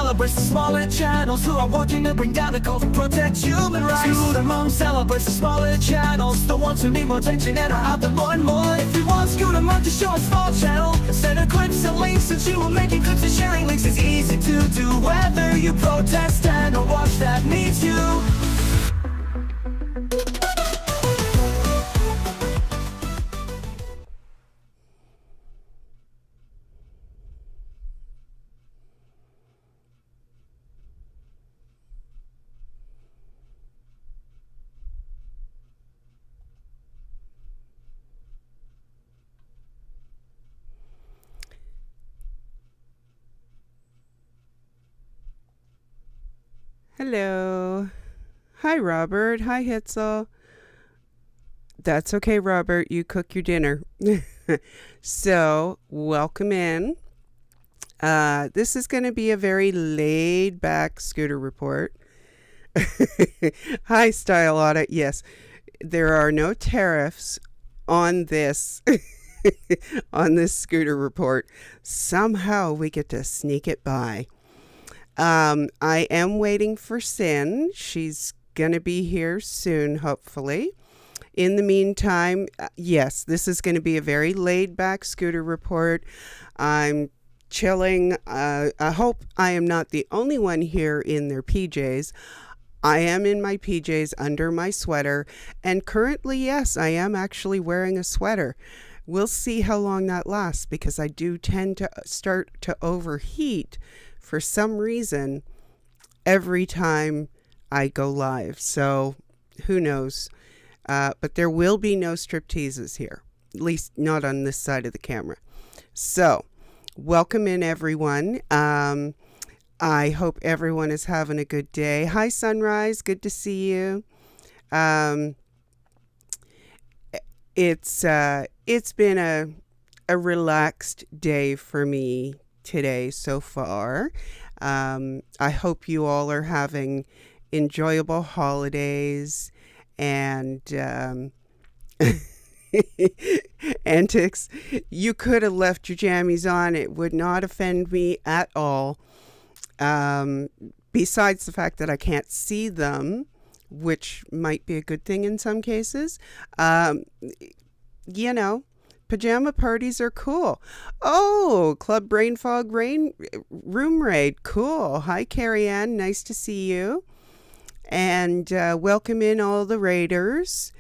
celebrates the smaller channels who are working to bring down the cult to protect human rights. Scooter Mom celebrates the smaller channels, the ones who need more attention and are out there more and more. If you want Scooter Mom to show a small channel, send her clips and links, since you are making clips and sharing links is easy to do. Whether you protest and or watch that needs you. Hello. Hi, Robert. Hi, Hitzel. That's okay, Robert. You cook your dinner. So, welcome in. This is going to be a very laid-back Scooter Report. Hi, Style Audit. Yes, there are no tariffs on this on this Scooter Report. Somehow we get to sneak it by. I am waiting for Sin. She's going to be here soon, hopefully. In the meantime, yes, this is going to be a very laid-back Scooter Report. I'm chilling. I hope I am not the only one here in their PJs. I am in my PJs under my sweater. And currently, yes, I am actually wearing a sweater. We'll see how long that lasts, because I do tend to start to overheat for some reason every time I go live. So who knows? But there will be no stripteases here, at least not on this side of the camera. So welcome in, everyone. I hope everyone is having a good day. Hi, Sunrise. Good to see you. It's been a relaxed day for me today so far. I hope you all are having enjoyable holidays and antics. You could have left your jammies on. It would not offend me at all. Besides the fact that I can't see them, which might be a good thing in some cases. You know, pajama parties are cool. Oh, Club Brain Fog Room Raid. Cool. Hi, Carrie Ann. Nice to see you. And welcome in all the raiders.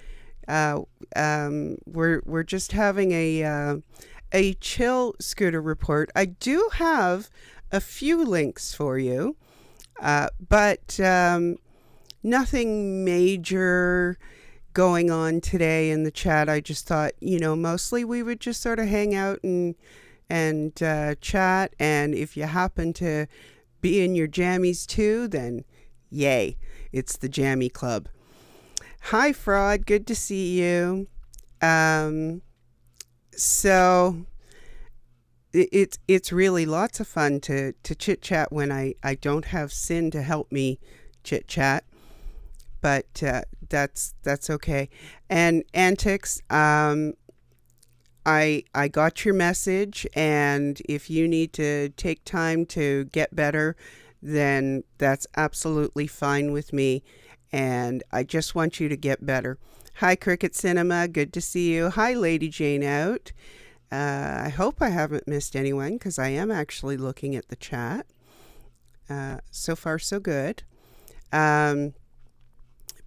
We're just having a chill Scooter Report. I do have a few links for you, but nothing major going on today in the chat. I just thought, mostly we would just sort of hang out and chat. And if you happen to be in your jammies too, then yay, it's the Jammy Club. Hi, Fraud. Good to see you. So it's really lots of fun to chit chat when I don't have Sin to help me chit chat. But that's okay. And Antics, I got your message, and if you need to take time to get better, then that's absolutely fine with me. And I just want you to get better. Hi, Cricket Cinema. Good to see you. Hi, Lady Jane Out. I hope I haven't missed anyone, because I am actually looking at the chat. So far, so good.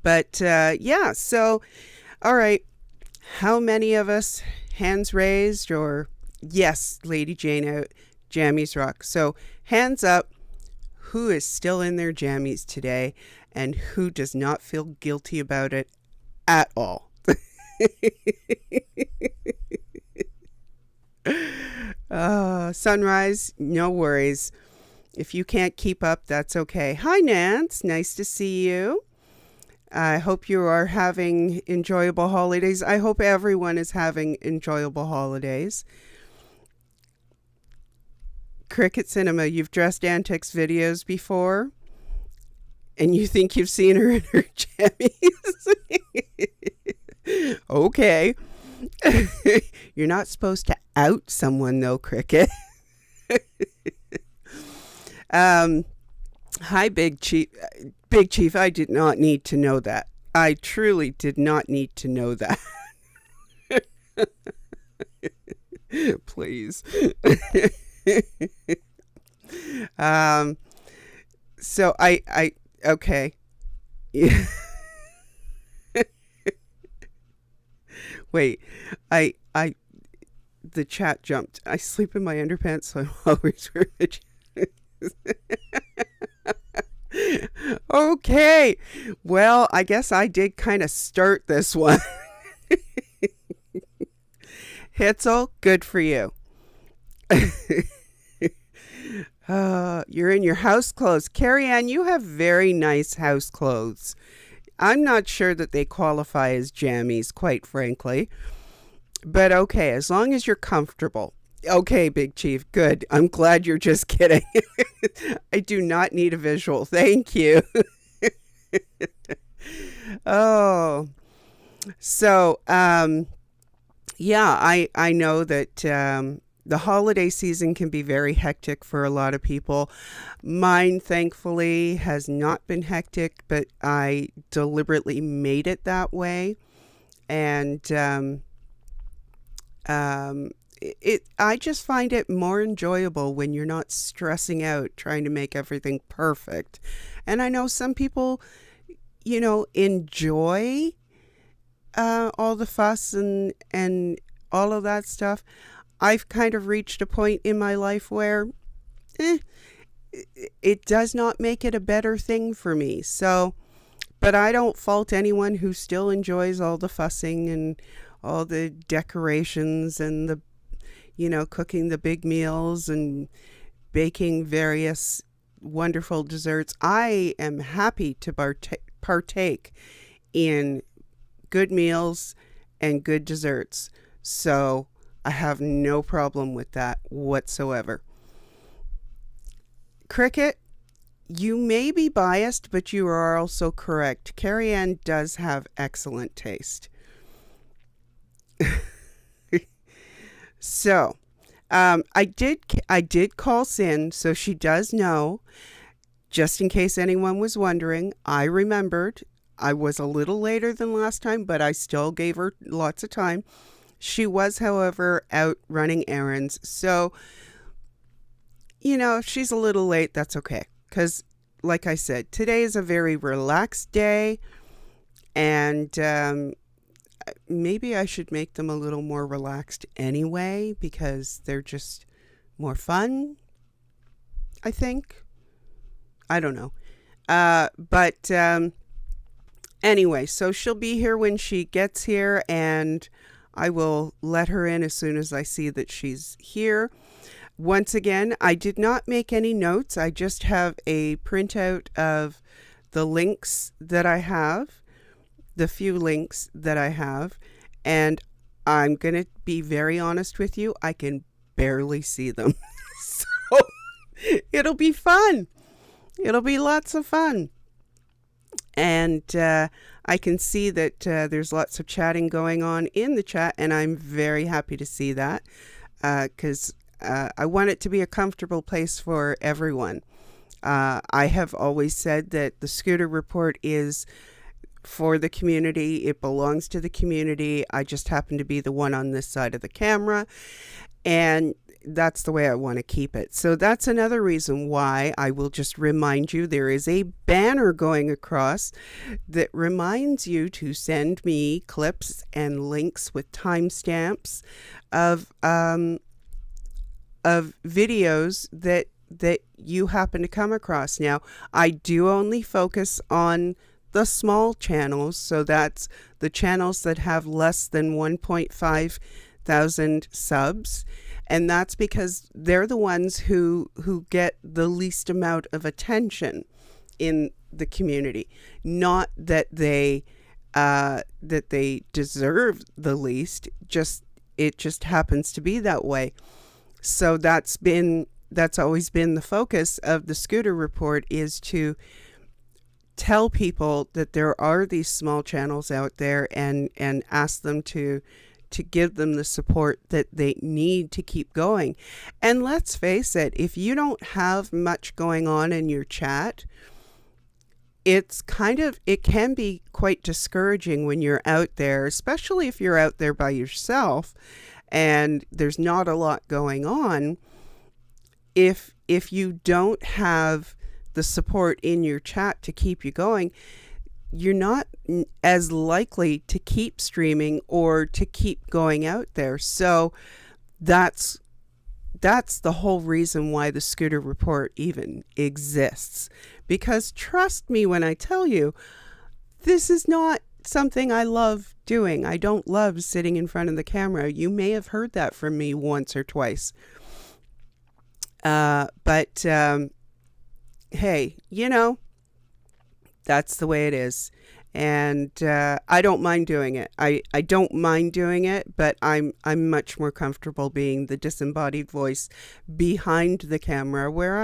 But yeah, so, all right. How many of us, hands raised, or yes, Lady Jane Out, jammies rock. So hands up, who is still in their jammies today and who does not feel guilty about it at all? Sunrise, no worries. If you can't keep up, that's okay. Hi, Nance. Nice to see you. I hope you are having enjoyable holidays. I hope everyone is having enjoyable holidays. Cricket Cinema, you've dressed Antics videos before, and you think you've seen her in her jammies? Okay. You're not supposed to out someone, though, Cricket. Hi, Big Chief. Big Chief, I did not need to know that. I truly did not need to know that. Please. um, so okay. Wait, the chat jumped. I sleep in my underpants, so I'm always wearing the chat. Okay. Well, I guess I did kind of start this one. Hitzel, good for you. You're in your house clothes. Carrie Ann, you have very nice house clothes. I'm not sure that they qualify as jammies, quite frankly. But okay, as long as you're comfortable. Okay, Big Chief, good. I'm glad you're just kidding. I do not need a visual. Thank you. Oh, so, yeah, I know that the holiday season can be very hectic for a lot of people. Mine, thankfully, has not been hectic, but I deliberately made it that way. And I just find it more enjoyable when you're not stressing out trying to make everything perfect. And I know some people, enjoy all the fuss and all of that stuff. I've kind of reached a point in my life where it does not make it a better thing for me. So, but I don't fault anyone who still enjoys all the fussing and all the decorations and the cooking the big meals and baking various wonderful desserts. I am happy to partake in good meals and good desserts. So I have no problem with that whatsoever. Cricket, you may be biased, but you are also correct. Carrie Ann does have excellent taste. So, I did call Sin, so she does know. Just in case anyone was wondering, I remembered. I was a little later than last time, but I still gave her lots of time. She was, however, out running errands. So, if she's a little late, that's okay. Because, like I said, today is a very relaxed day. And maybe I should make them a little more relaxed anyway, because they're just more fun, I think. I don't know. But anyway, so she'll be here when she gets here, and I will let her in as soon as I see that she's here. Once again, I did not make any notes. I just have a printout of the links that I have, the few links that I have, and I'm going to be very honest with you. I can barely see them. So it'll be fun. It'll be lots of fun. And I can see that there's lots of chatting going on in the chat, and I'm very happy to see that because I want it to be a comfortable place for everyone. I have always said that the Scooter Report is for the community. It belongs to the community. I just happen to be the one on this side of the camera, and that's the way I want to keep it. So that's another reason why I will just remind you there is a banner going across that reminds you to send me clips and links with timestamps of videos that you happen to come across. Now, I do only focus on the small channels, so that's the channels that have less than 1.5 thousand subs, and that's because they're the ones who get the least amount of attention in the community. Not that they deserve the least, it just happens to be that way. So that's always been the focus of the Scooter Report, is to tell people that there are these small channels out there and ask them to to give them the support that they need to keep going. And let's face it, if you don't have much going on in your chat, it can be quite discouraging when you're out there, especially if you're out there by yourself and there's not a lot going on. If you don't have the support in your chat to keep you going, you're not as likely to keep streaming or to keep going out there. So that's the whole reason why the Scooter Report even exists. Because trust me when I tell you, this is not something I love doing. I don't love sitting in front of the camera. You may have heard that from me once or twice. But hey, that's the way it is. And I don't mind doing it. I don't mind doing it, but I'm much more comfortable being the disembodied voice behind the camera where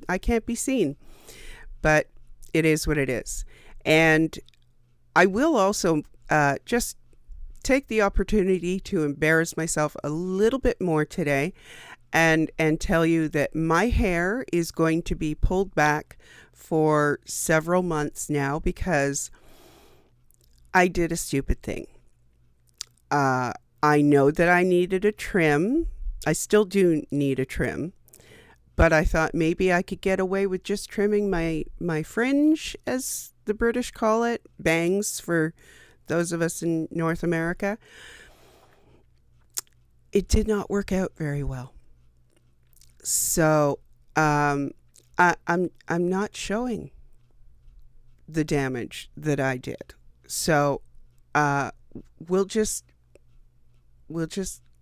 I can't be seen. But it is what it is. And I will also just take the opportunity to embarrass myself a little bit more today and tell you that my hair is going to be pulled back for several months now because I did a stupid thing. I know that I needed a trim. I still do need a trim. But I thought maybe I could get away with just trimming my fringe, as the British call it, bangs for those of us in North America. It did not work out very well. So I'm not showing the damage that I did. So we'll just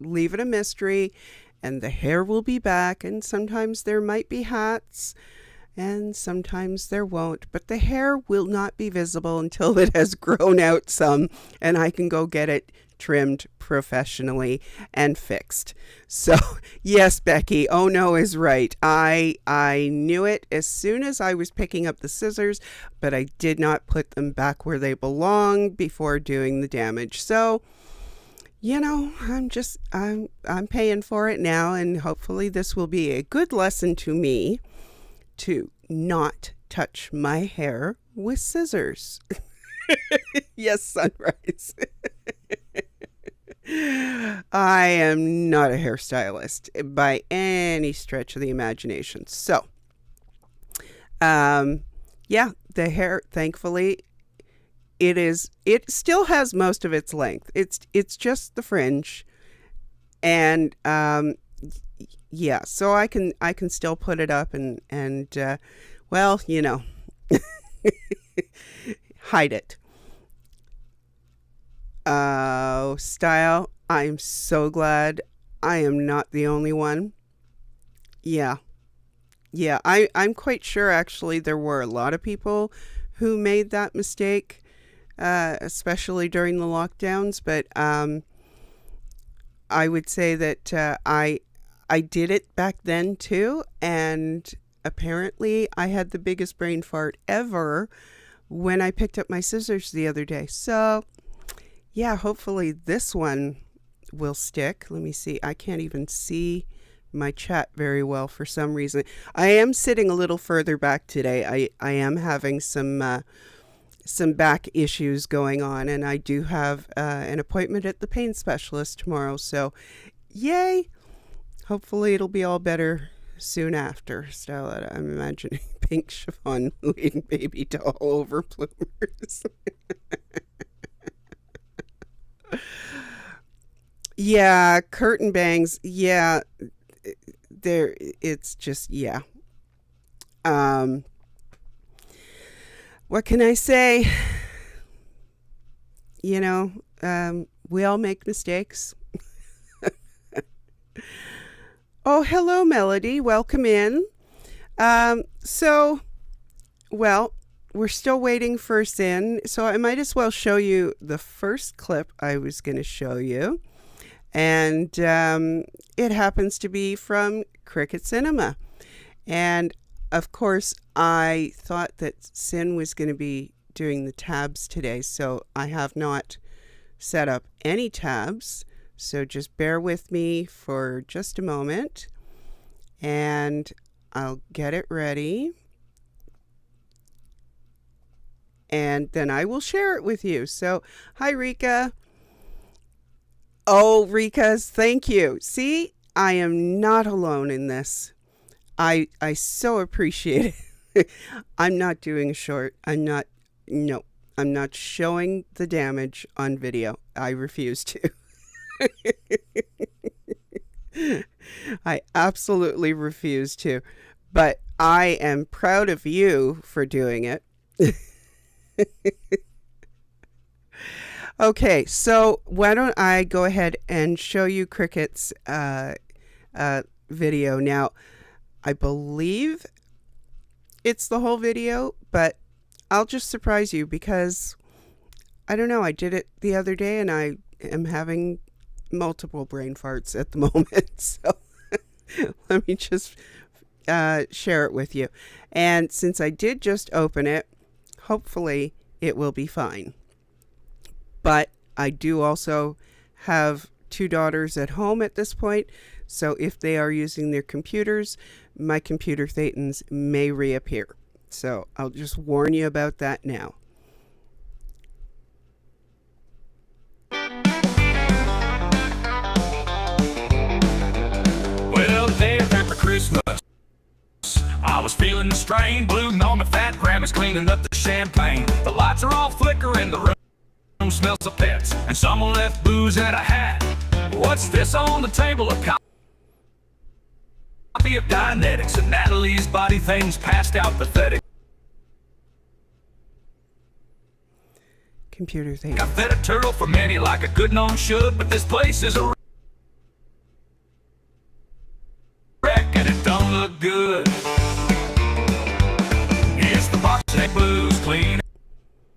leave it a mystery, and the hair will be back, and sometimes there might be hats and sometimes there won't, but the hair will not be visible until it has grown out some and I can go get it trimmed professionally and fixed. So yes, Becky, oh no is right. I knew it as soon as I was picking up the scissors, but I did not put them back where they belong before doing the damage. So I'm paying for it now, and hopefully this will be a good lesson to me to not touch my hair with scissors. Yes, Sunrise. I am not a hairstylist by any stretch of the imagination. So, the hair, thankfully, it still has most of its length. It's just the fringe. And, so I can still put it up and hide it. Style, I'm so glad I am not the only one. Yeah, I'm quite sure actually there were a lot of people who made that mistake, especially during the lockdowns, but I would say that I did it back then too, and apparently I had the biggest brain fart ever when I picked up my scissors the other day. So yeah, hopefully this one will stick. Let me see. I can't even see my chat very well for some reason. I am sitting a little further back today. I am having some back issues going on, and I do have an appointment at the pain specialist tomorrow. So yay. Hopefully it'll be all better soon after. Stella, I'm imagining pink chiffon leading baby doll over bloomers. Yeah, curtain bangs. Yeah, it's just, yeah. What can I say? We all make mistakes. Oh, hello, Melody. Welcome in. We're still waiting for Sin, so I might as well show you the first clip I was going to show you. And it happens to be from Cricket Cinema. And, of course, I thought that Sin was going to be doing the tabs today, so I have not set up any tabs So just bear with me for just a moment, and I'll get it ready. And then I will share it with you. So, hi, Rika. Oh, Rika's, thank you. See, I am not alone in this. I so appreciate it. I'm not doing a short. I'm not showing the damage on video. I refuse to. I absolutely refuse to. But I am proud of you for doing it. Okay, so why don't I go ahead and show you Cricket's video. Now, I believe it's the whole video, but I'll just surprise you because I don't know. I did it the other day and I am having multiple brain farts at the moment. So let me just share it with you. And since I did just open it, hopefully it will be fine. But I do also have 2 daughters at home at this point. So if they are using their computers, my computer thetans may reappear. So I'll just warn you about that now. Well, the day after Christmas, I was feeling the strain. Blue on my fat grandma's cleaning up the champagne. The lights are all flickering, the room smells of pets, and someone left booze in a hat. What's this on the table? A copy of Dianetics, and Natalie's body things passed out pathetic. Computer thing. I fed a turtle for many like a good gnome should, but this place is a wreck and it don't look good. It's the Boxing Blues, cleaning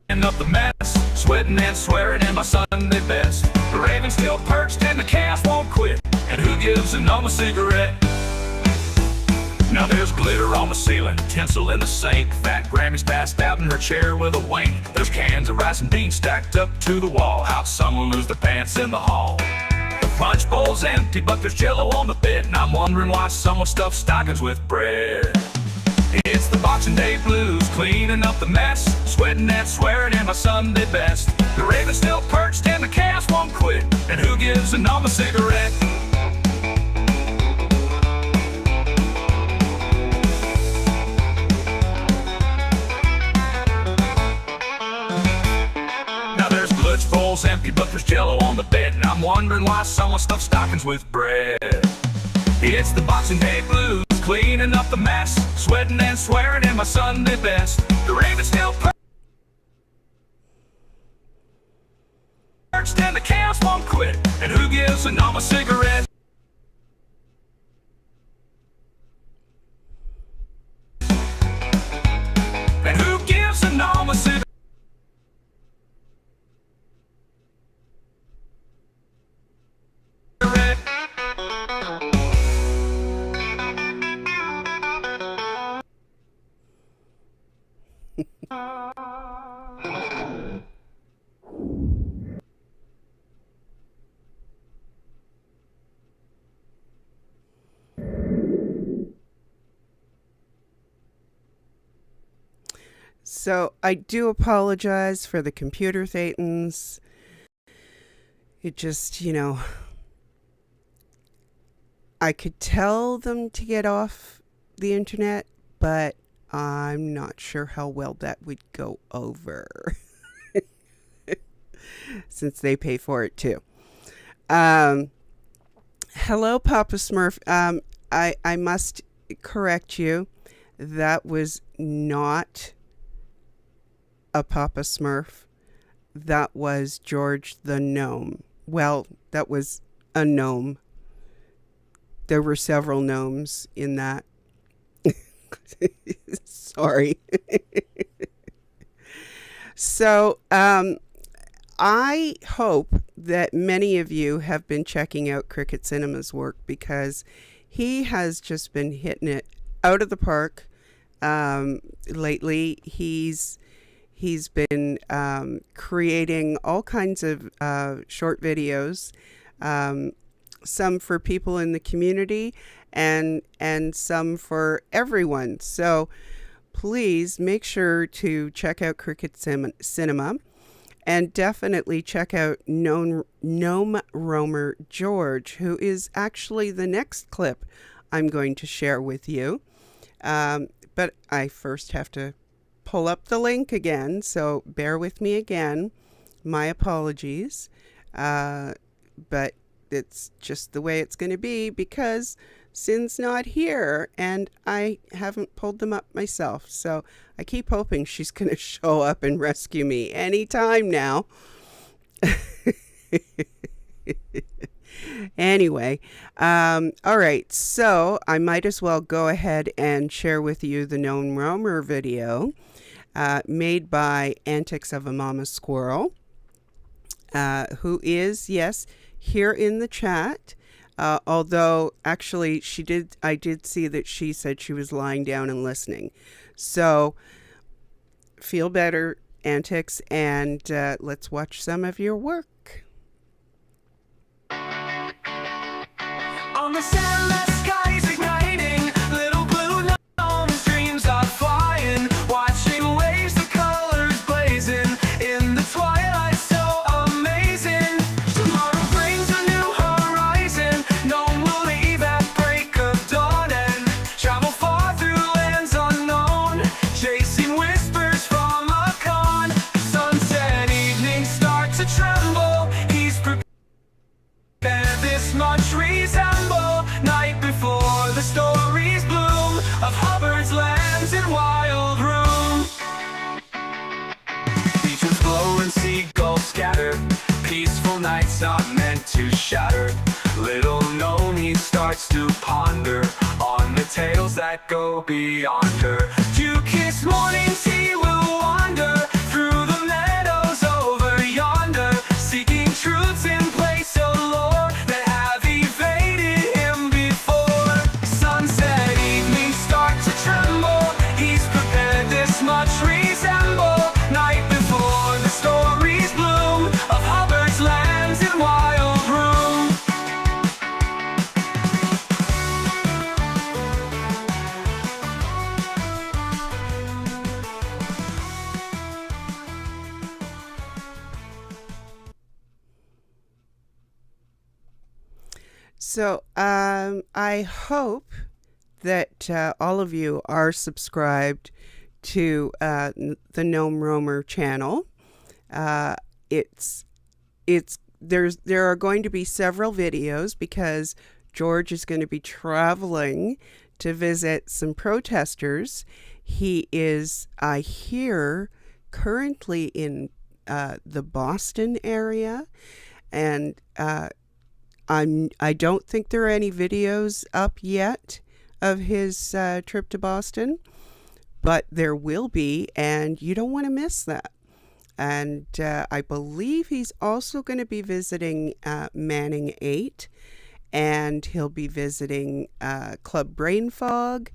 up the mess, sweating and swearing in my Sunday best. The raven's still perched and the chaos won't quit, and who gives a gnome a cigarette? Now there's glitter on the ceiling, tinsel in the sink. Fat Grammy's passed out in her chair with a wink. There's cans of rice and beans stacked up to the wall. How'd someone lose their pants in the hall? The punch bowl's empty, but there's jello on the bed, and I'm wondering why someone stuffed stockings with bread. It's the Boxing Day blues, cleaning up the mess, sweating and swearing in my Sunday best. The raven's still perched and the chaos won't quit, and who gives a gnome a cigarette? Bowl's empty, but there's jello on the bed, and I'm wondering why someone stuffed stockings with bread. It's the Boxing Day blues, cleaning up the mess, sweating and swearing in my Sunday best. The raven's still perched and the chaos won't quit, and who gives a gnome a cigarette? And who gives a gnome a cigarette? So I do apologize for the computer thetans. It just, I could tell them to get off the internet, but I'm not sure how well that would go over since they pay for it too. Hello, Papa Smurf. I must correct you. That was not a Papa Smurf. That was George the gnome. Well, that was a gnome. There were several gnomes in that. Sorry. So, I hope that many of you have been checking out Cricket Cinema's work, because he has just been hitting it out of the park lately. He's been creating all kinds of short videos some for people in the community and some for everyone. So please make sure to check out Cricket Cinema, and definitely check out Gnomeroamer George, who is actually the next clip I'm going to share with you. But I first have to pull up the link again, so bear with me again. My apologies. But it's just the way it's going to be because Sin's not here and I haven't pulled them up myself. So I keep hoping she's going to show up and rescue me anytime now. Anyway, all right, so I might as well go ahead and share with you the Gnomeroamer video made by Antics of a Mama Squirrel, who is, yes, here in the chat. Although actually I did see that she said she was lying down and listening. So feel better, Antics, and let's watch some of your work. On the sand, the sky's igniting. Little blue gnomes, dreams are flying. Watching waves, the colors blazing. In the twilight, so amazing. Tomorrow brings a new horizon. No one will leave at break of dawn and travel far through lands unknown, chasing whispers from a con. Sunset evening start to tremble. He's prepared. This much resemble night before the stories bloom of Hubbard's lands in wild room. Beaches glow and seagulls scatter. Peaceful nights not meant to shatter. Little Nomi starts to ponder on the tales that go beyond her. Dew-kissed morning tea will wander through the meadows over yonder, seeking truths in place of lore that have evaded him before. Sunset evening start to tremble. He's prepared, this much resemble night before the stories bloom of Hubbard's lands in wild room. So I hope that all of you are subscribed to the Gnomeroamer channel. There are going to be several videos because George is going to be traveling to visit some protesters. He is, I hear, currently in the Boston area, and I don't think there are any videos up yet of his trip to Boston, but there will be, and you don't want to miss that. And I believe he's also going to be visiting Manning 8, and he'll be visiting Club Brain Fog.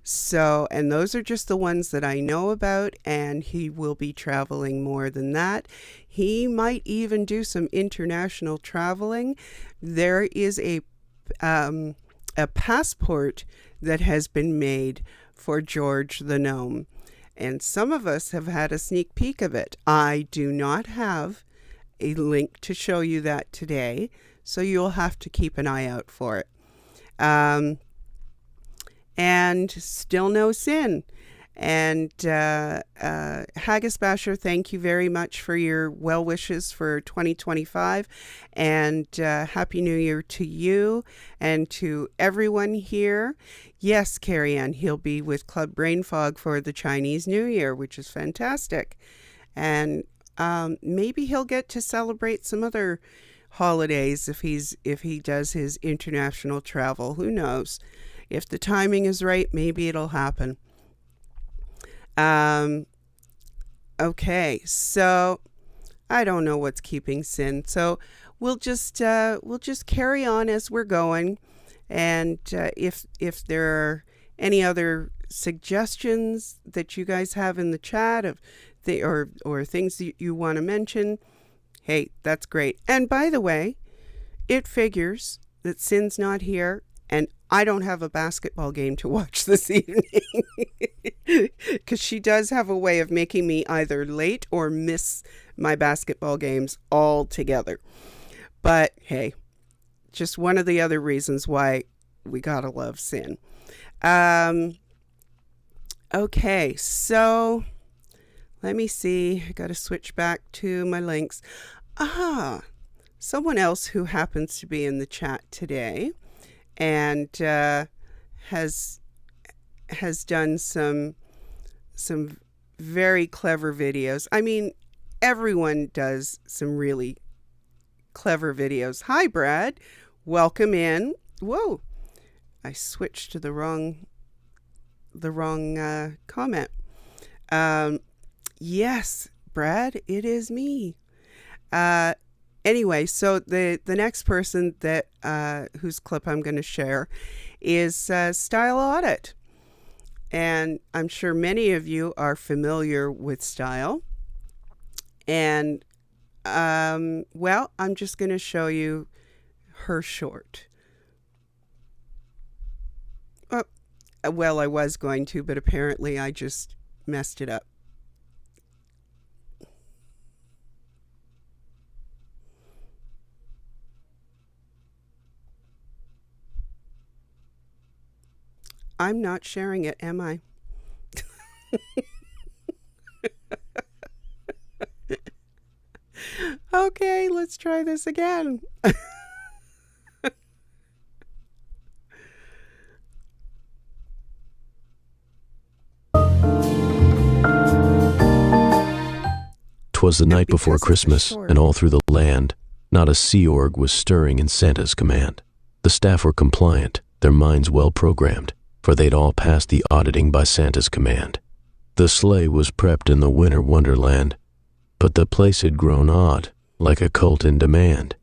So, and those are just the ones that I know about, and he will be traveling more than that. He might even do some international traveling. There is a passport that has been made for George the Gnome, and some of us have had a sneak peek of it. I do not have a link to show you that today, so you'll have to keep an eye out for it. And still no sin. And Haggis Basher, thank you very much for your well wishes for 2025, and Happy New Year to you and to everyone here. Yes, Carrie Ann, he'll be with Club Brain Fog for the Chinese New Year, which is fantastic. And maybe he'll get to celebrate some other holidays if he does his international travel. Who knows? If the timing is right, maybe it'll happen. Okay, so I don't know what's keeping Sin, so we'll just carry on as we're going, and if there are any other suggestions that you guys have in the chat or things that you want to mention, hey, that's great. And by the way, it figures that Sin's not here, and I don't have a basketball game to watch this evening, because she does have a way of making me either late or miss my basketball games altogether. But hey, just one of the other reasons why we gotta love Sin. Okay, so let me see. I gotta switch back to my links. Someone else who happens to be in the chat today and has done some very clever videos. I mean, everyone does some really clever videos. Hi, Brad. Welcome in. Whoa, I switched to the wrong comment. Yes, Brad, it is me. Anyway, so the next person that whose clip I'm going to share is Style Audit. And I'm sure many of you are familiar with Style. And, well, I'm just going to show you her short. Well, I was going to, but apparently I just messed it up. I'm not sharing it, am I? Okay, let's try this again. 'Twas the night before Christmas, and all through the land, not a sea org was stirring in Santa's command. The staff were compliant, their minds well programmed, for they'd all passed the auditing by Santa's command. The sleigh was prepped in the winter wonderland, but the place had grown odd, like a cult in demand.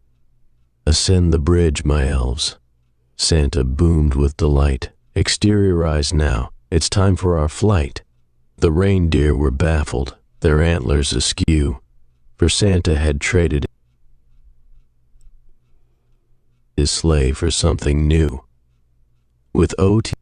Ascend the bridge, my elves. Santa boomed with delight. Exteriorize now, it's time for our flight. The reindeer were baffled, their antlers askew, for Santa had traded his sleigh for something new. With OT8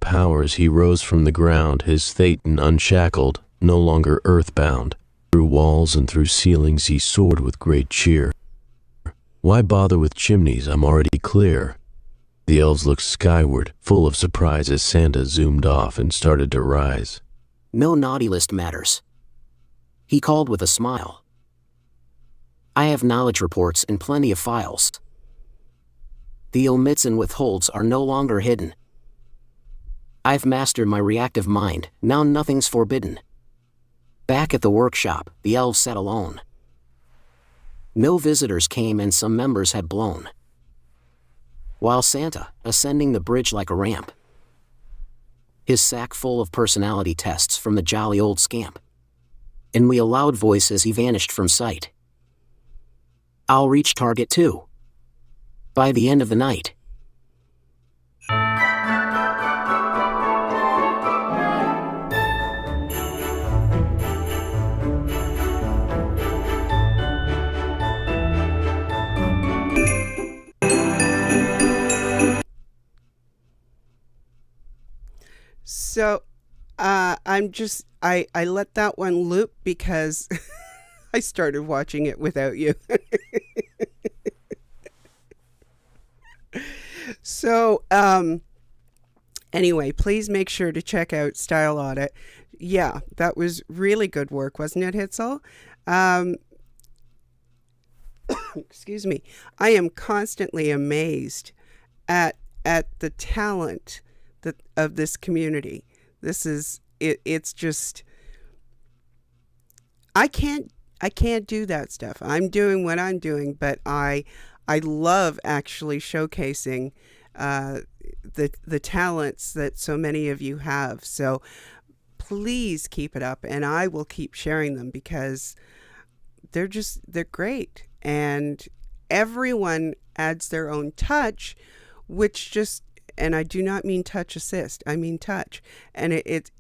powers he rose from the ground, his Thetan unshackled, no longer earthbound. Through walls and through ceilings he soared with great cheer. Why bother with chimneys, I'm already clear. The elves looked skyward, full of surprise as Santa zoomed off and started to rise. No naughty list matters. He called with a smile. I have knowledge reports and plenty of files. The omits and withholds are no longer hidden. I've mastered my reactive mind, now nothing's forbidden. Back at the workshop, the elves sat alone. No visitors came and some members had blown. While Santa, ascending the bridge like a ramp, his sack full of personality tests from the jolly old scamp. And we a loud voice as he vanished from sight. I'll reach target too. By the end of the night. So, I let that one loop because I started watching it without you. So, anyway, please make sure to check out Style Audit. Yeah, that was really good work, wasn't it, Hitzel? Excuse me. I am constantly amazed at the talent of this community. This is it. It's just I can't do that stuff. I'm doing what I'm doing, but I love actually showcasing the talents that so many of you have. So please keep it up, and I will keep sharing them because they're great, and everyone adds their own touch, which just, and I do not mean touch assist, I mean touch. And it's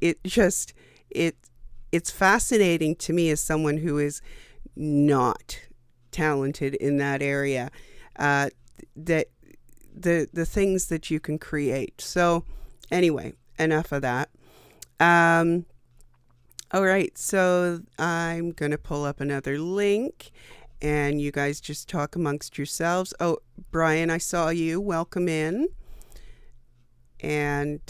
fascinating to me as someone who is not talented in that area. That the things that you can create. So anyway, enough of that. All right, so I'm going to pull up another link and you guys just talk amongst yourselves. Oh, Brian, I saw you. Welcome in. And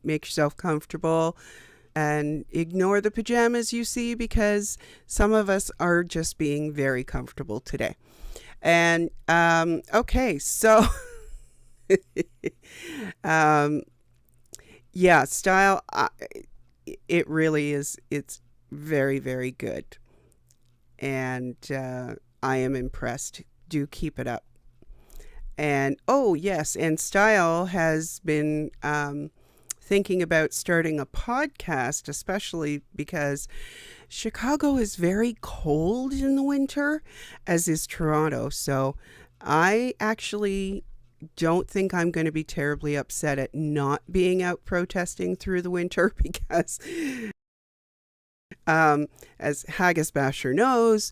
make yourself comfortable and ignore the pajamas you see, because some of us are just being very comfortable today. And okay, so style, it really is. It's very, very good. And I am impressed. Do keep it up. And oh yes, and Style has been thinking about starting a podcast, especially because Chicago is very cold in the winter, as is Toronto. So I actually don't think I'm going to be terribly upset at not being out protesting through the winter, because as Haggis Basher knows,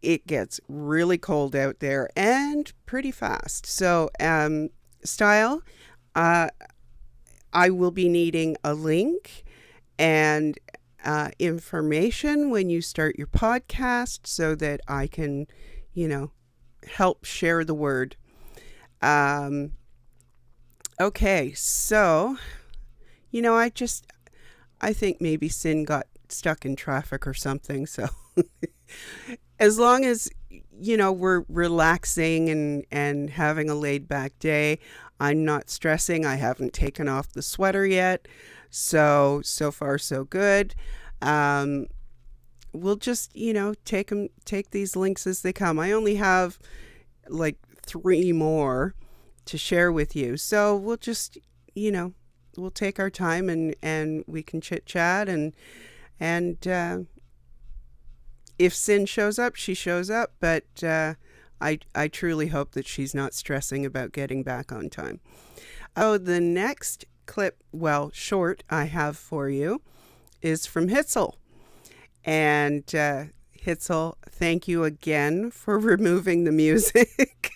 it gets really cold out there and pretty fast. So Style, I will be needing a link and information when you start your podcast so that I can, help share the word. Okay, so, I think maybe Sin got stuck in traffic or something. So as long as, we're relaxing and having a laid back day, I'm not stressing. I haven't taken off the sweater yet. So far, so good. We'll just, take these links as they come. I only have like 3 more to share with you. So we'll just, we'll take our time and we can chit chat and if Sin shows up, she shows up, but I truly hope that she's not stressing about getting back on time. Oh, the next clip, short I have for you is from Hitzel. And Hitzel, thank you again for removing the music.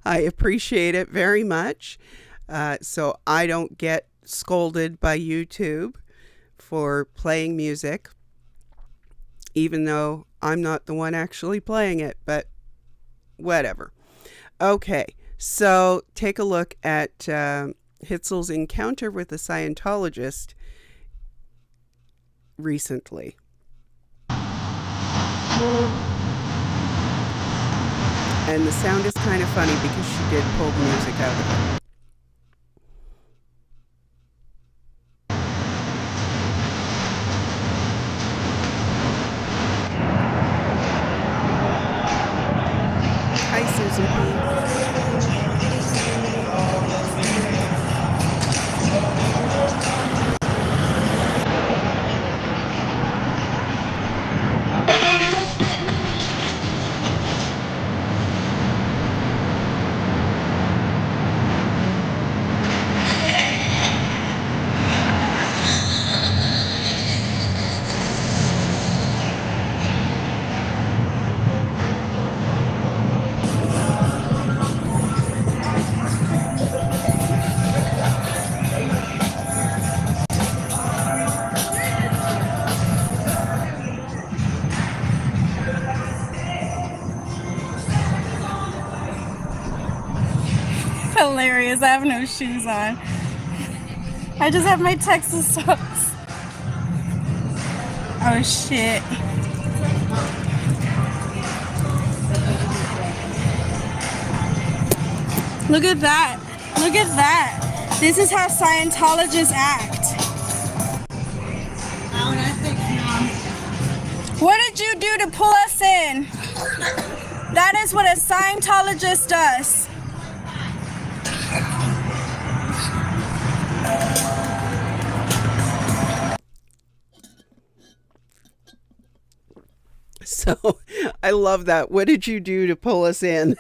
I appreciate it very much. So I don't get scolded by YouTube for playing music, even though I'm not the one actually playing it, but whatever. Okay, so take a look at Hitzel's encounter with a Scientologist recently. And the sound is kind of funny because she did pull the music out of it. Hi, Susan P. Hilarious. I have no shoes on. I just have my Texas socks. Oh shit. Look at that. Look at that. This is how Scientologists act. What did you do to pull us in? That is what a Scientologist does. So I love that. What did you do to pull us in?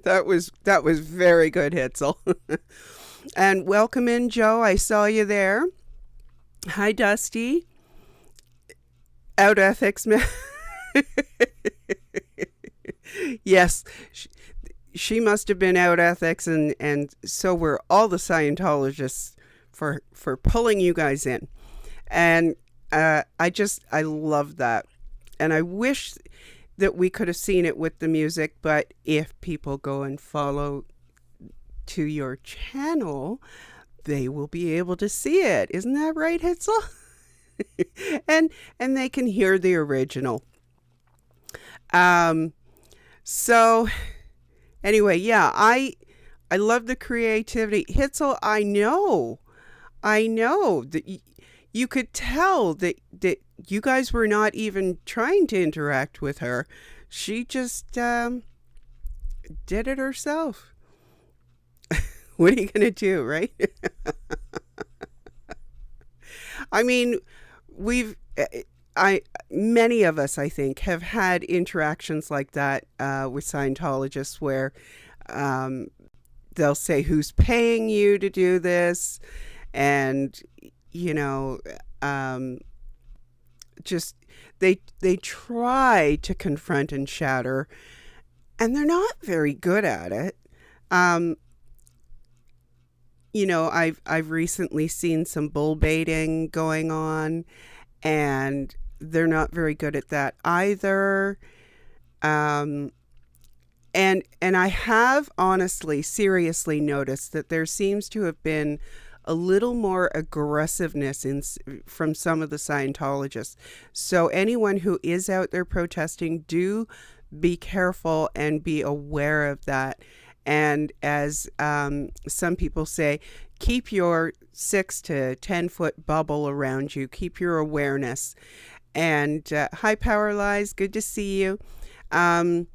That was very good, Hitzel. And welcome in, Joe. I saw you there. Hi, Dusty. Out ethics, man. Yes, she must have been out ethics, and so were all the Scientologists for pulling you guys in. And I love that. And I wish that we could have seen it with the music, but if people go and follow to your channel, they will be able to see it. Isn't that right, Hitzel? and they can hear the original. So anyway, yeah, I love the creativity. Hitzel, I know that you could tell that you guys were not even trying to interact with her. She just did it herself. What are you going to do, right? I mean, many of us, I think, have had interactions like that with Scientologists where they'll say, who's paying you to do this? And, just they try to confront and shatter, and they're not very good at it. I've recently seen some bull baiting going on, and they're not very good at that either. And I have honestly, seriously noticed that there seems to have been a little more aggressiveness from some of the Scientologists. So anyone who is out there protesting, do be careful and be aware of that. And as some people say, keep your 6 to 10 foot bubble around you. Keep your awareness. And hi, Power Lies. Good to see you. And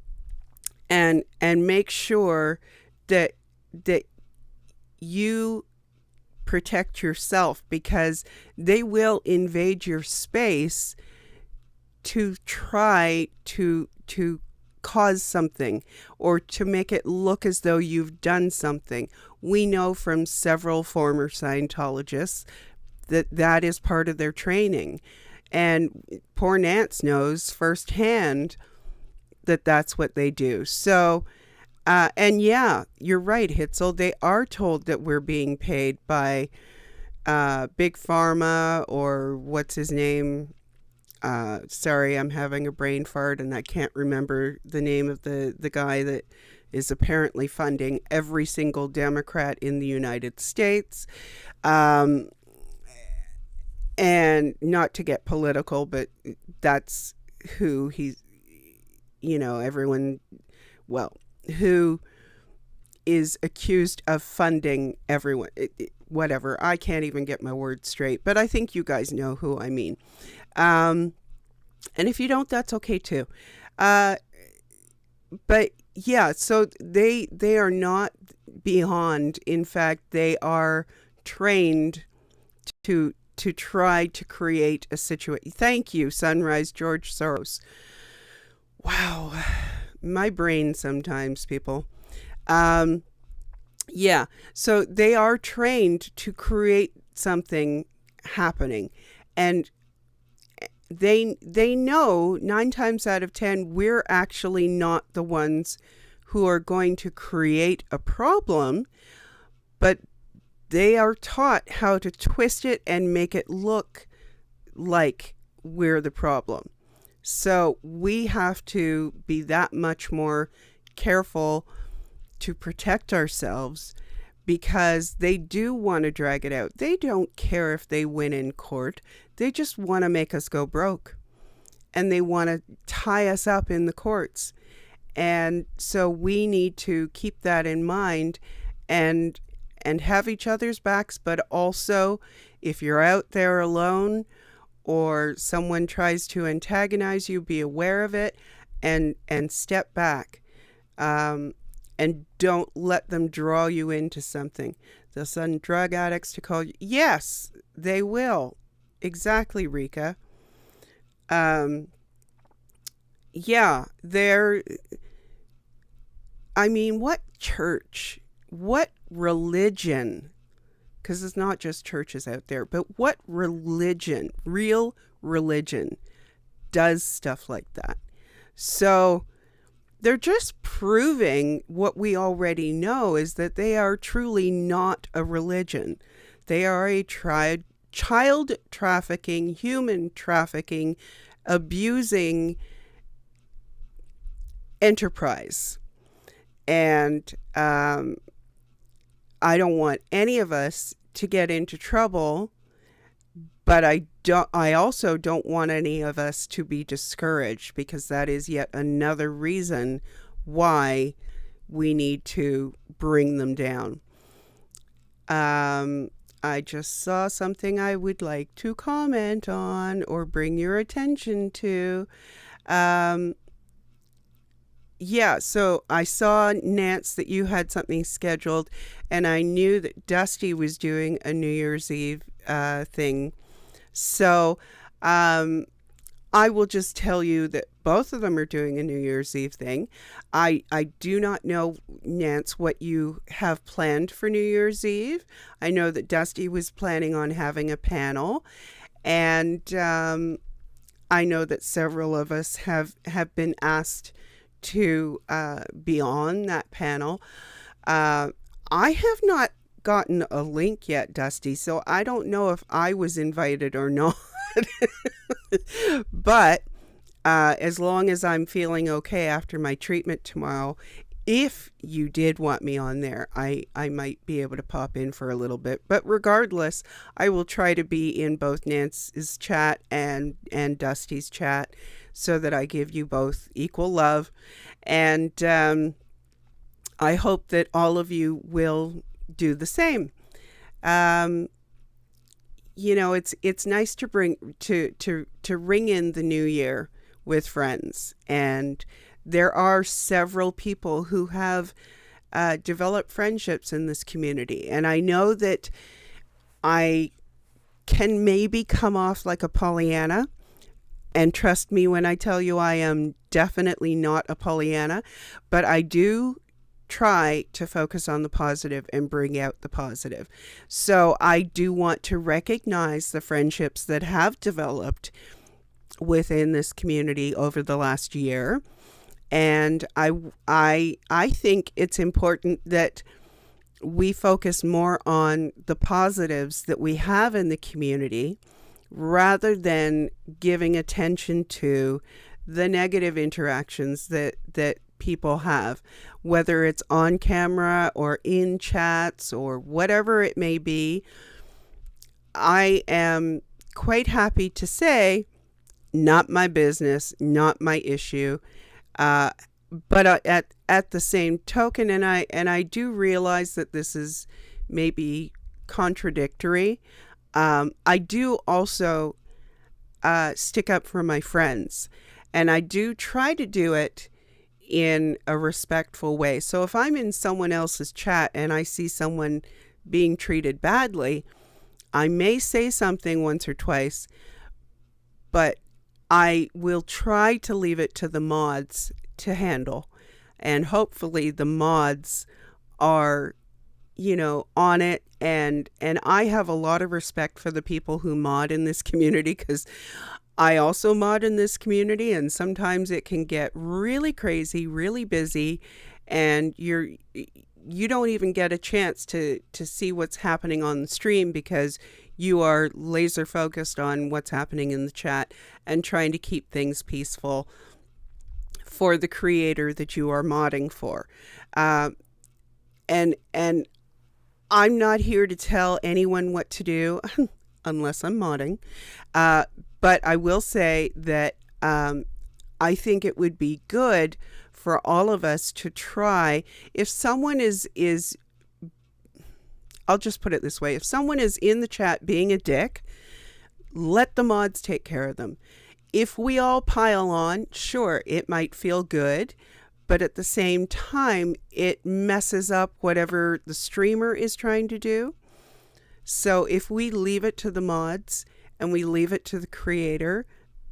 make sure that you protect yourself, because they will invade your space to try to cause something or to make it look as though you've done something. We know from several former Scientologists that is part of their training. And poor Nance knows firsthand that that's what they do. So, and yeah, you're right, Hitzel. They are told that we're being paid by Big Pharma, or what's his name? Sorry, I'm having a brain fart and I can't remember the name of the guy that is apparently funding every single Democrat in the United States. And not to get political, but that's who he's, everyone, who is accused of funding everyone. Whatever, I can't even get my words straight, but I think you guys know who I mean. And if you don't, that's okay too. But yeah, so they are not beyond. In fact, they are trained to try to create a situation. Thank you, Sunrise George Soros. Wow, my brain sometimes, people. Yeah, so they are trained to create something happening, and they know 9 times out of 10 we're actually not the ones who are going to create a problem, but they are taught how to twist it and make it look like we're the problem. So we have to be that much more careful to protect ourselves, because they do want to drag it out. They don't care if they win in court. They just want to make us go broke, and they want to tie us up in the courts. And so we need to keep that in mind and have each other's backs. But also, if you're out there alone or someone tries to antagonize you, be aware of it and step back. And don't let them draw you into something. They'll send drug addicts to call you. Yes, they will. Exactly, Rika. Yeah, what church, what religion because it's not just churches out there, but what religion, real religion, does stuff like that? So they're just proving what we already know, is that they are truly not a religion. They are a child trafficking, human trafficking, abusing enterprise. And I don't want any of us to get into trouble, but I also don't want any of us to be discouraged, because that is yet another reason why we need to bring them down. I just saw something I would like to comment on or bring your attention to. Yeah, so I saw, Nance, that you had something scheduled, and I knew that Dusty was doing a New Year's Eve thing. So I will just tell you that both of them are doing a New Year's Eve thing. I do not know, Nance, what you have planned for New Year's Eve. I know that Dusty was planning on having a panel, and I know that several of us have been asked to be on that panel. I have not gotten a link yet, Dusty, so I don't know if I was invited or not. But as long as I'm feeling okay after my treatment tomorrow, if you did want me on there, I might be able to pop in for a little bit. But regardless, I will try to be in both Nance's chat and Dusty's chat, so that I give you both equal love. And I hope that all of you will do the same. You know, it's nice to ring in the new year with friends, and there are several people who have developed friendships in this community, and I know that I can maybe come off like a Pollyanna, and trust me when I tell you I am definitely not a Pollyanna, but I do try to focus on the positive and bring out the positive. So I do want to recognize the friendships that have developed within this community over the last year. And I think it's important that we focus more on the positives that we have in the community, rather than giving attention to the negative interactions that people have, whether it's on camera or in chats or whatever it may be. I am quite happy to say, not my business, not my issue. But at the same token, and I do realize that this is maybe contradictory, I do also stick up for my friends, and I do try to do it in a respectful way. So if I'm in someone else's chat and I see someone being treated badly, I may say something once or twice, but I will try to leave it to the mods to handle. And hopefully the mods are, on it. And I have a lot of respect for the people who mod in this community, because I also mod in this community, and sometimes it can get really crazy, really busy, and you don't even get a chance to see what's happening on the stream, because you are laser focused on what's happening in the chat and trying to keep things peaceful for the creator that you are modding for. And I'm not here to tell anyone what to do unless I'm modding. But I will say that I think it would be good for all of us to try, if someone is I'll just put it this way, if someone is in the chat being a dick, let the mods take care of them. If we all pile on, sure, it might feel good, but at the same time, it messes up whatever the streamer is trying to do. So if we leave it to the mods and we leave it to the creator,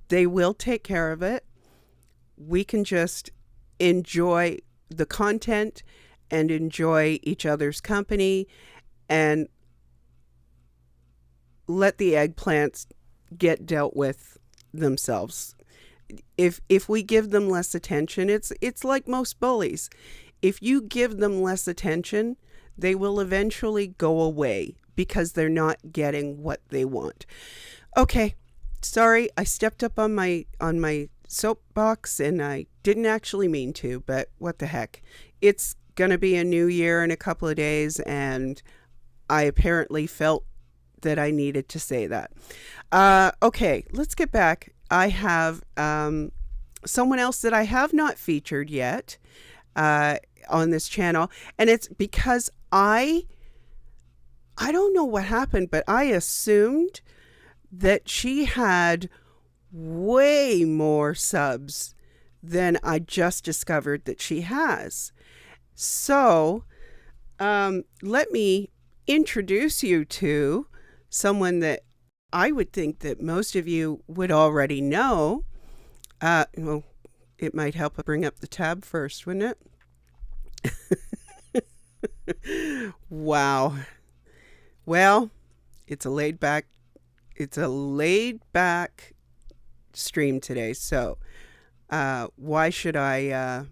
they will take care of it. We can just enjoy the content and enjoy each other's company. And let the eggplants get dealt with themselves. If we give them less attention, it's like most bullies. If you give them less attention, they will eventually go away because they're not getting what they want. Okay, sorry, I stepped up on my soapbox and I didn't actually mean to, but what the heck. It's going to be a new year in a couple of days, and I apparently felt that I needed to say that. Okay, let's get back. I have someone else that I have not featured yet on this channel, and it's because I don't know what happened, but I assumed that she had way more subs than I just discovered that she has. So let me introduce you to someone that I would think that most of you would already know. Well, it might help to bring up the tab first, wouldn't it? Wow. Well, it's a laid back stream today. So, why should I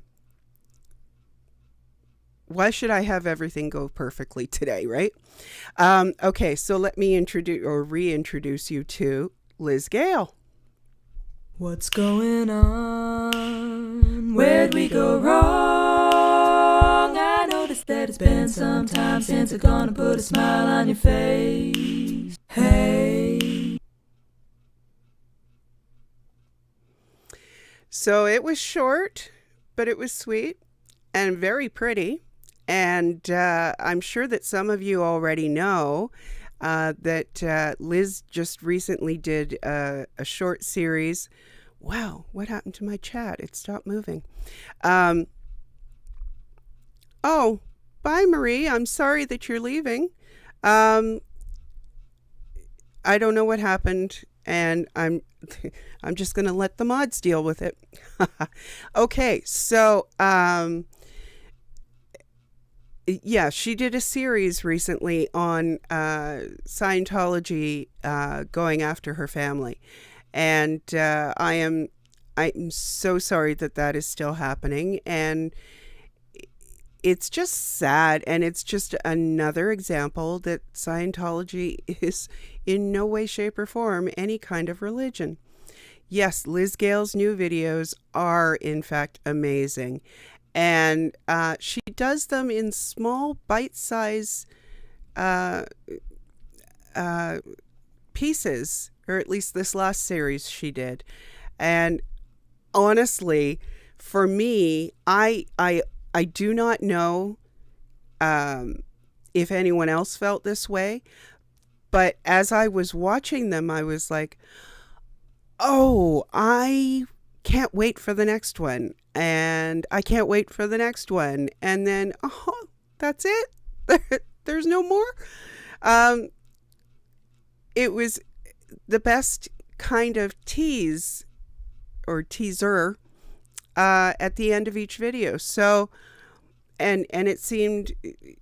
have everything go perfectly today, right? Okay, so let me reintroduce you to Liz Gale. What's going on? Where'd we go wrong? I noticed that it's been some time since I'm gonna put a smile on your face. Hey. So it was short, but it was sweet and very pretty. And I'm sure that some of you already know that Liz just recently did a short series. Wow, what happened to my chat? It stopped moving. Oh, bye, Marie. I'm sorry that you're leaving. I don't know what happened, and I'm just going to let the mods deal with it. Okay, so yeah, she did a series recently on Scientology going after her family. And I'm so sorry that is still happening. And it's just sad. And it's just another example that Scientology is in no way, shape, or form any kind of religion. Yes, Liz Gale's new videos are, in fact, amazing. And she does them in small bite-sized pieces, or at least this last series she did. And honestly, for me, I do not know if anyone else felt this way, but as I was watching them, I was like, oh, I can't wait for the next one. And I can't wait for the next one. And then, oh, that's it? There's no more? It was the best kind of tease or teaser at the end of each video. So, and it seemed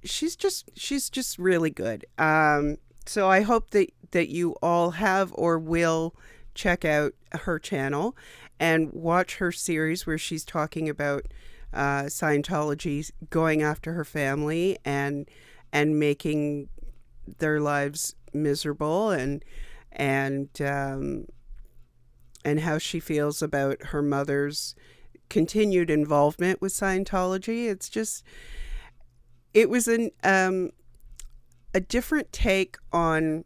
she's just really good. So I hope that you all have or will check out her channel and watch her series where she's talking about Scientology going after her family and making their lives miserable, and how she feels about her mother's continued involvement with Scientology. It was a different take on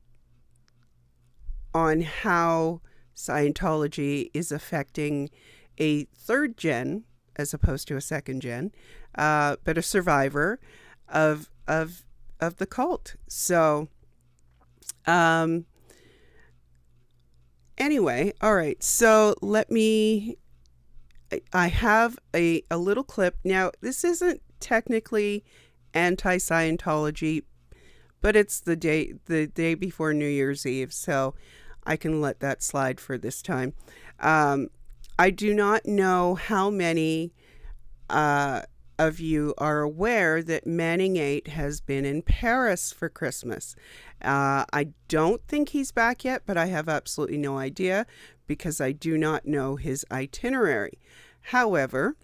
how Scientology is affecting a third gen as opposed to a second gen, but a survivor of the cult. So, anyway, all right. So I have a little clip. Now, this isn't technically Anti-Scientology, but it's the day before New Year's Eve, so I can let that slide for this time. I do not know how many of of you are aware that Manning 8 has been in Paris for Christmas. I don't think he's back yet, but I have absolutely no idea because I do not know his itinerary. However,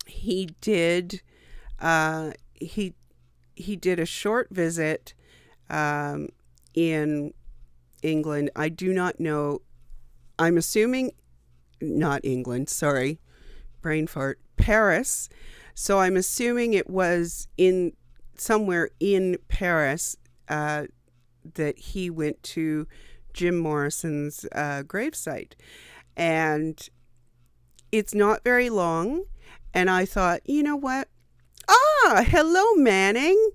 he did he did a short visit in England. I do not know. I'm assuming not England. Sorry, brain fart. Paris. So I'm assuming it was in somewhere in Paris that he went to Jim Morrison's gravesite. And it's not very long. And I thought, you know what? Hello, Manning.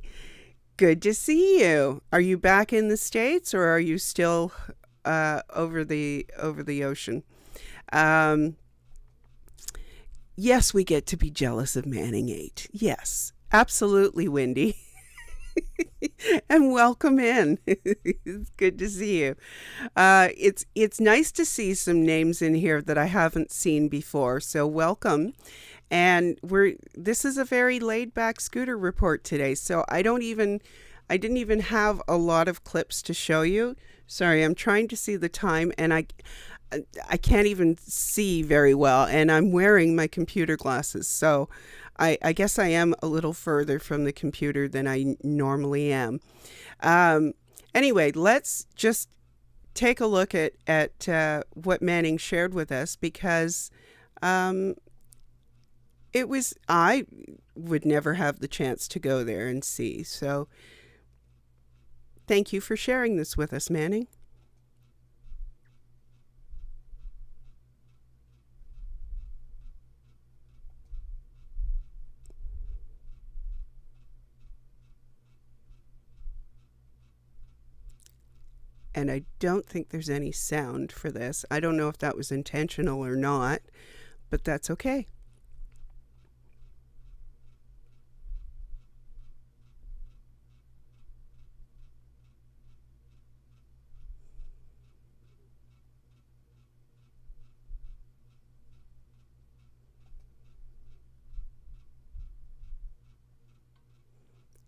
Good to see you. Are you back in the States or are you still over the ocean? Yes, we get to be jealous of Manning 8. Yes, absolutely, Wendy. And welcome in. It's good to see you. It's nice to see some names in here that I haven't seen before. So welcome. And this is a very laid back Scooter Report today. So I didn't even have a lot of clips to show you. Sorry, I'm trying to see the time and I can't even see very well, and I'm wearing my computer glasses, so I guess I am a little further from the computer than I normally am. Anyway, let's just take a look at what Manning shared with us, because I would never have the chance to go there and see. So thank you for sharing this with us, Manning. And I don't think there's any sound for this. I don't know if that was intentional or not, but that's okay.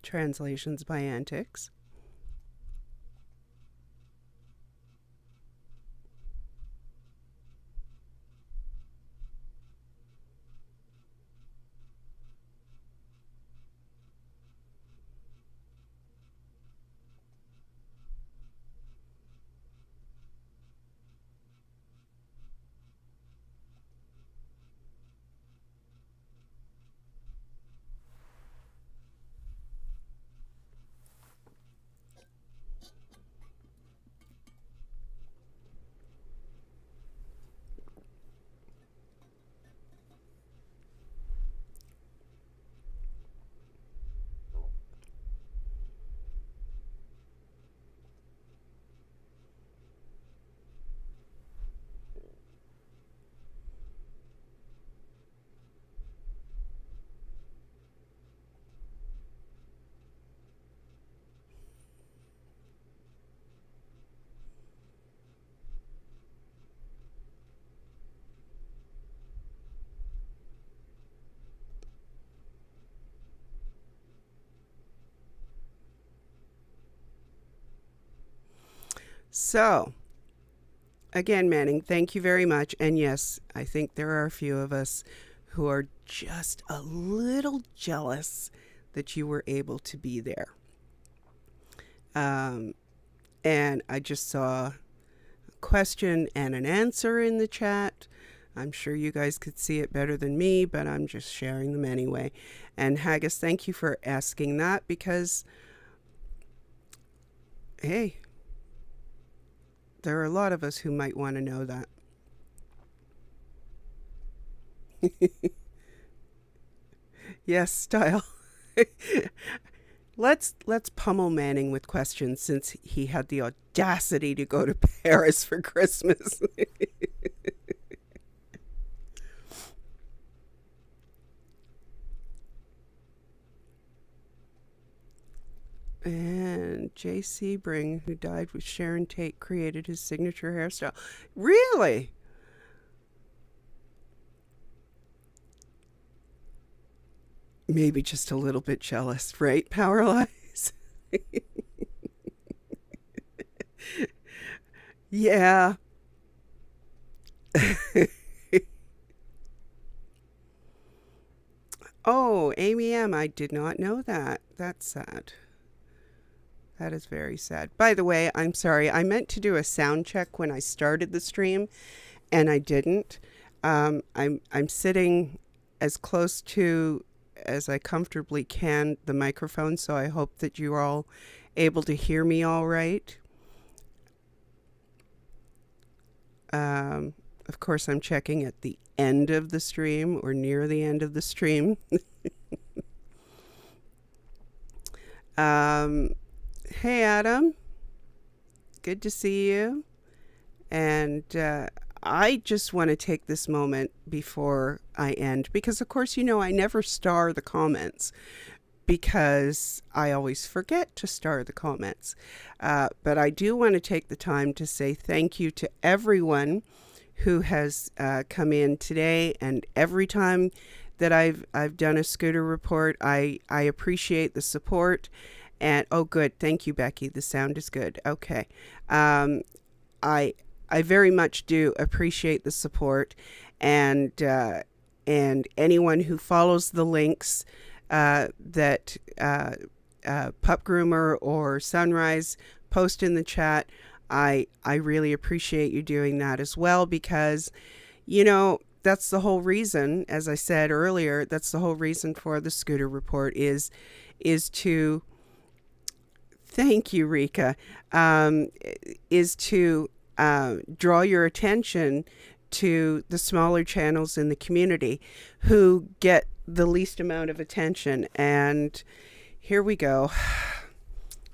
Translations by Antics. So, again, Manning, thank you very much. And yes, I think there are a few of us who are just a little jealous that you were able to be there. And I just saw a question and an answer in the chat. I'm sure you guys could see it better than me, but I'm just sharing them anyway. And Haggis, thank you for asking that, because, hey, there are a lot of us who might want to know that. Yes, style. Let's pummel Manning with questions, since he had the audacity to go to Paris for Christmas. And J. Sebring, who died with Sharon Tate, created his signature hairstyle. Really? maybe just a little bit jealous, right, Powerlies? Yeah. Oh, Amy M., I did not know that. That's sad. That is very sad. By the way, I'm sorry. I meant to do a sound check when I started the stream, and I didn't. I'm sitting as close to as I comfortably can the microphone, so I hope that you're all able to hear me all right. Of course, I'm checking at the end of the stream or near the end of the stream. Hey, Adam. Good to see you. And I just want to take this moment before I end, because, of course, you know, I never star the comments because I always forget to star the comments. But I do want to take the time to say thank you to everyone who has come in today, and every time that I've done a Scooter Report, I appreciate the support. And oh, good, thank you, Becky. The sound is good. Okay, I very much do appreciate the support, and anyone who follows the links that Pup Groomer or Sunrise post in the chat. I really appreciate you doing that as well, because, you know, that's the whole reason, as I said earlier, that's the whole reason for the Scooter Report is to, thank you, Rika, is to draw your attention to the smaller channels in the community who get the least amount of attention. And here we go.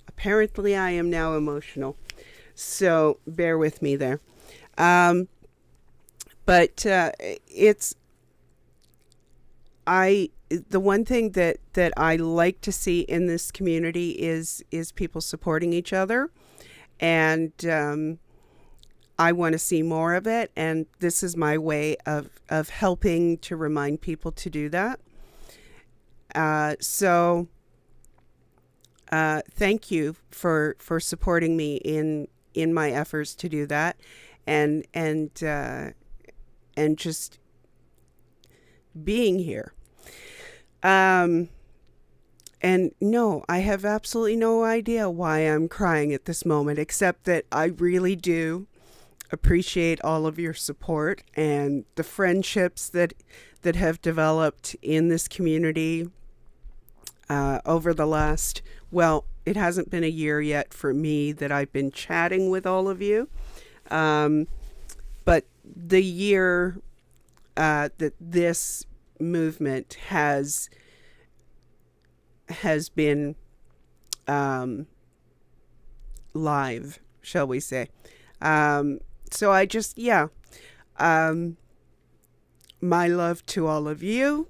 Apparently I am now emotional, so bear with me there. But it's the one thing that I like to see in this community is people supporting each other, and I want to see more of it, and this is my way of helping to remind people to do that. So thank you for supporting me in my efforts to do that, and just being here. And no, I have absolutely no idea why I'm crying at this moment, except that I really do appreciate all of your support and the friendships that have developed in this community over the last, well, it hasn't been a year yet for me that I've been chatting with all of you. But the year that this movement has been live, shall we say. So I just, my love to all of you,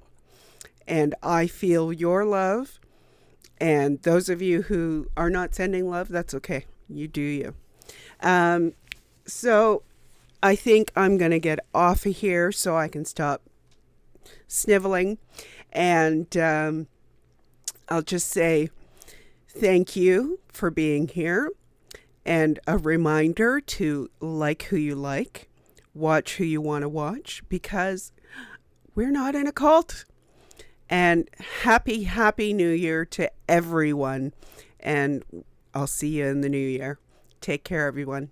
and I feel your love. And those of you who are not sending love, that's okay. You do you. So I think I'm going to get off of here so I can stop sniveling. And I'll just say thank you for being here. And a reminder to like who you like, watch who you want to watch, because we're not in a cult. And happy, happy New Year to everyone. And I'll see you in the new year. Take care, everyone.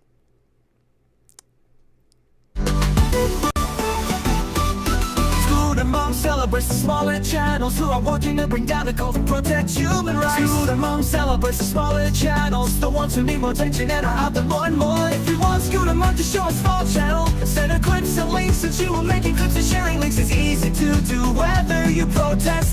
Scooter Mom celebrates the smaller channels who are working to bring down the cult and protect human rights. Scooter Mom celebrates the smaller channels, the ones who need more attention and are out there more and more. If you want Scooter Mom to show a small channel, send her clips and links, since you are making clips and sharing links is easy to do. Whether you protest